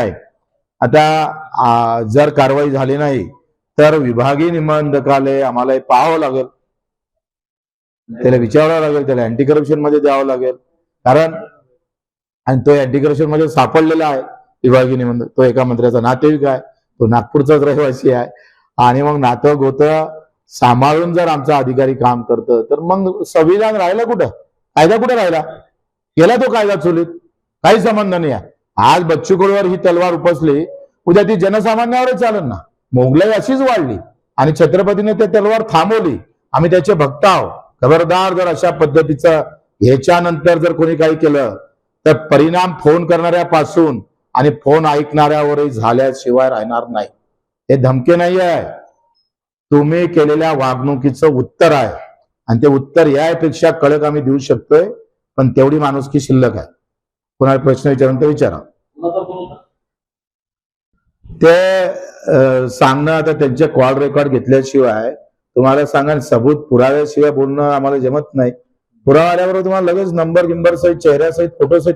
आहे. आता जर कारवाई झाली नाही तर विभागीय निबंधकालय आम्हाला पाहावं लागेल, त्याला विचारावं लागेल, त्याला अँटी करप्शन मध्ये द्यावं लागेल. कारण आणि तो अँटी करप्शन मध्ये सापडलेला आहे विभागीय निबंधक. तो एका मंत्र्याचा नातेवाईक आहे, तो नागपूरचाच रहिवासी आहे. आणि मग नातं गोतं सांभाळून जर आमचा अधिकारी काम करतं तर मग संविधान राहिलं कुठं, कायदा कुठं राहिला? गेला तो कायदा चुलीत, काही संबंध नाही आहे. आज बच्चू कडूवर ही तलवार उपसली, उद्या ती जनसामान्यावरच चालेल ना. मोगलाई अशीच वाढली आणि छत्रपतीने ते तलवार थांबवली. आम्ही त्याचे भक्त आहोत. खबरदार जर अशा पद्धतीचं ह्याच्यानंतर जर कोणी काही केलं तर परिणाम फोन करणाऱ्यापासून आणि फोन ऐकणाऱ्यावरही झाल्याशिवाय राहणार नाही. हे धमकी नाही आहे, तुम्ही केलेल्या वागणुकीचं उत्तर आहे. आणि ते उत्तर यापेक्षा कडक आम्ही देऊ शकतोय, पण तेवढी माणुसकी शिल्लक आहे. कोणाला प्रश्न विचारून तर विचारा. ते सांगणं आता त्यांचे कॉल रेकॉर्ड घेतल्याशिवाय तुम्हाला सांगा, सबूत पुराव्याशिवाय बोलणं आम्हाला जमत नाही. पुरावा आल्याबरोबर तुम्हाला लगेच नंबर गिंबर सहित, चेहऱ्यासहित, फोटो सहित